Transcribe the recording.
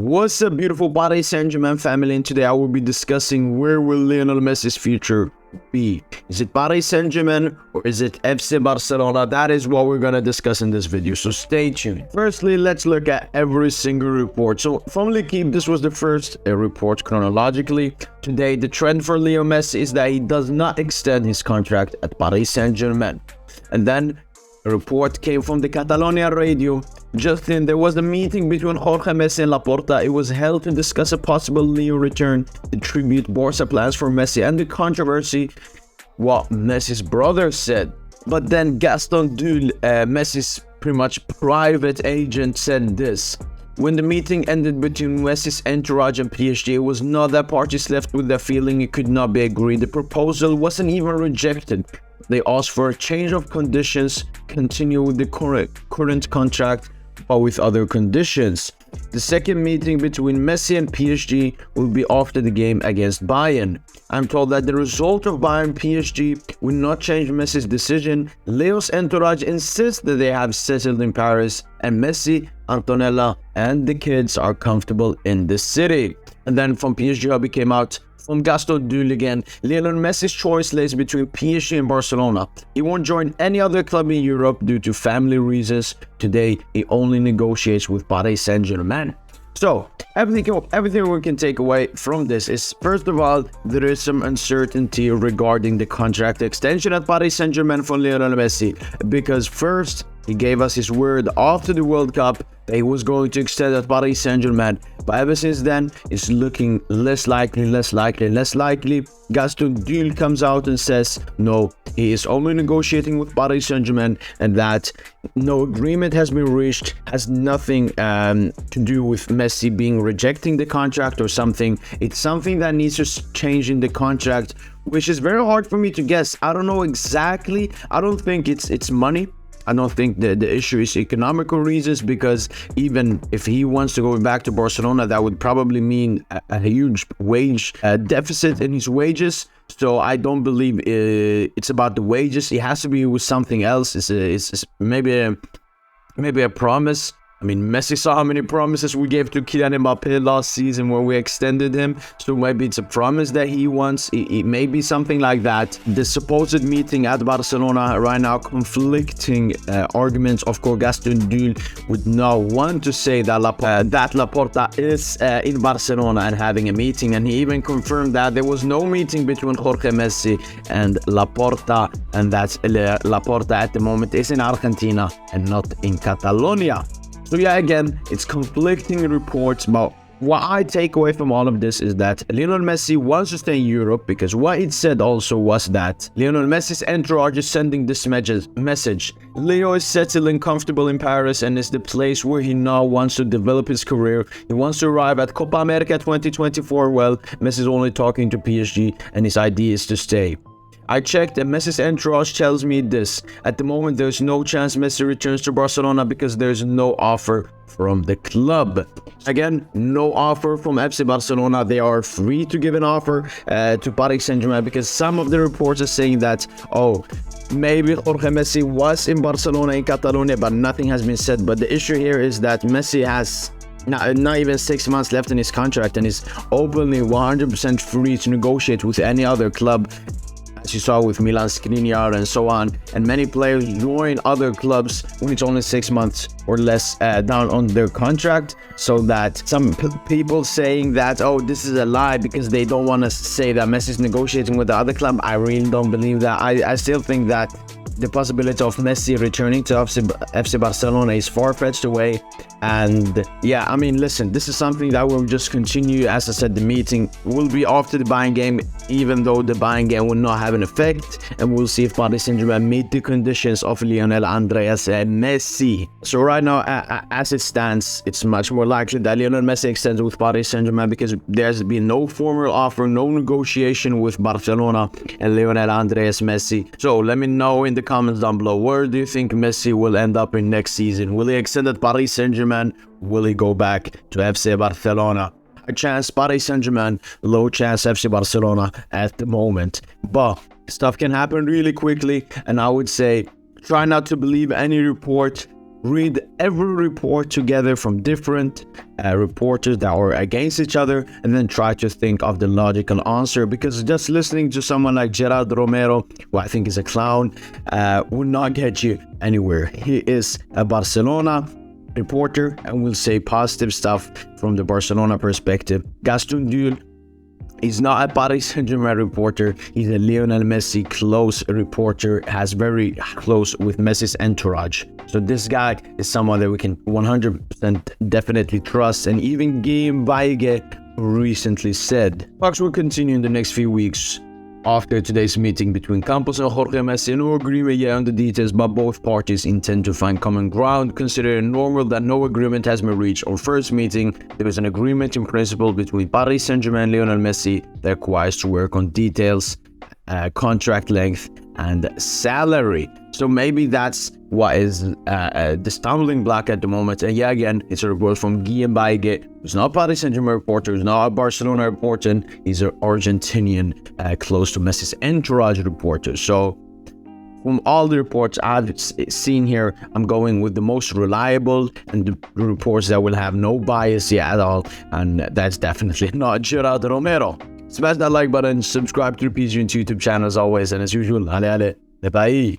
What's up, beautiful Paris Saint-Germain family, and today I will be discussing where will Lionel Messi's future be. Is it Paris Saint-Germain or is it FC Barcelona? That is what we're gonna discuss in this video, so stay tuned. Firstly, let's look at every single report. So from L'Equipe, this was the first report chronologically. Today, the trend for Leo Messi is that he does not extend his contract at Paris Saint-Germain. And then a report came from the Catalonia radio. Just then, there was a meeting between Jorge Messi and Laporta. It was held to discuss a possible Leo return, the tribute Barca plans for Messi, and the controversy what Messi's brother said. But then Gaston Dul, Messi's pretty much private agent, said this. When the meeting ended between Messi's entourage and PSG, it was not that parties left with the feeling it could not be agreed. The proposal wasn't even rejected. They asked for a change of conditions, continue with the current contract, but with other conditions. The second meeting between Messi and PSG will be after the game against Bayern. I'm told that the result of Bayern-PSG will not change Messi's decision. Leo's entourage insists that they have settled in Paris, and Messi, Antonella, and the kids are comfortable in the city. And then from PSG Hub, it came out from Gaston Dul again. Lionel Messi's choice lays between PSG and Barcelona. He won't join any other club in Europe due to family reasons. Today, he only negotiates with Paris Saint-Germain. So, everything we can take away from this is, first of all, there is some uncertainty regarding the contract extension at Paris Saint-Germain for Lionel Messi. Because first, he gave us his word after the World Cup that he was going to extend at Paris Saint-Germain. But ever since then, it's looking less likely. Gaston Dul comes out and says, no, he is only negotiating with Paris Saint-Germain, and that no agreement has been reached, has nothing to do with Messi being rejecting the contract or something. It's something that needs to change in the contract, which is very hard for me to guess. I don't know exactly. I don't think it's money. I don't think the issue is economical reasons, because even if he wants to go back to Barcelona, that would probably mean a huge wage deficit in his wages. So I don't believe it's about the wages. It has to be with something else. It's maybe a promise. I mean, Messi saw how many promises we gave to Kylian Mbappé last season when we extended him. So maybe it's a promise that he wants. It may be something like that. The supposed meeting at Barcelona right now, conflicting arguments. Of course, Gaston Dul would not want to say that Laporta is in Barcelona and having a meeting. And he even confirmed that there was no meeting between Jorge Messi and Laporta. And that Laporta at the moment is in Argentina and not in Catalonia. So yeah, again, it's conflicting reports, but what I take away from all of this is that Lionel Messi wants to stay in Europe, because what it said also was that Lionel Messi's entourage is sending this message. Leo is settling comfortable in Paris and is the place where he now wants to develop his career. He wants to arrive at Copa America 2024. Well, Messi is only talking to PSG and his idea is to stay. I checked and Messi's entourage tells me this. At the moment, there's no chance Messi returns to Barcelona because there's no offer from the club. Again, no offer from FC Barcelona. They are free to give an offer to Paris Saint-Germain, because some of the reports are saying that, oh, maybe Jorge Messi was in Barcelona, in Catalonia, but nothing has been said. But the issue here is that Messi has not even 6 months left in his contract and is openly 100% free to negotiate with any other club. As you saw with Milan Skriniar and so on, and many players join other clubs when it's only 6 months or less down on their contract. So that some people saying that, oh, this is a lie because they don't want to say that Messi is negotiating with the other club, I really don't believe that. I still think that the possibility of Messi returning to FC Barcelona is far-fetched away. And yeah, I mean, listen, this is something that will just continue. As I said, the meeting will be after the Bayern game, even though the Bayern game will not have an effect, and we'll see if Paris Saint-Germain meet the conditions of Lionel Andreas Messi. So right now, as it stands, it's much more likely that Lionel Messi extends with Paris Saint-Germain, because there's been no formal offer, no negotiation with Barcelona and Lionel Andreas Messi. So let me know in the comments down below, where do you think Messi will end up in next season? Will he extend at Paris Saint-Germain? Will he go back to FC Barcelona? High chance Paris Saint-Germain, low chance FC Barcelona at the moment. But stuff can happen really quickly, and I would say try not to believe any report read every report together from different reporters that are against each other, and then try to think of the logical answer, because just listening to someone like Gerard Romero, who I think is a clown, will not get you anywhere. He is a Barcelona reporter and will say positive stuff from the Barcelona perspective. Gaston Dul is not a Paris Saint-Germain reporter. He's a Lionel Messi close reporter, has very close with Messi's entourage. So this guy is someone that we can 100% definitely trust. And even Game recently said, talks will continue in the next few weeks after today's meeting between Campos and Jorge Messi. No agreement yet on the details, but both parties intend to find common ground. Considering normal that no agreement has been reached on first meeting, there is an agreement in principle between Paris Saint-Germain and Lionel Messi that requires to work on details, contract length, and salary. So maybe that's what is the stumbling block at the moment. And yeah, again, it's a report from Guillaume Baige, who's not Paris Saint-Germain reporter, who's not a Barcelona reporter. He's an Argentinian close to Messi's entourage reporter. So from all the reports I've seen here, I'm going with the most reliable and the reports that will have no bias at all. And that's definitely not Gerard Romero. Smash that like button, subscribe to the PSGINT YouTube channel as always, and as usual, allez, allez, les pays.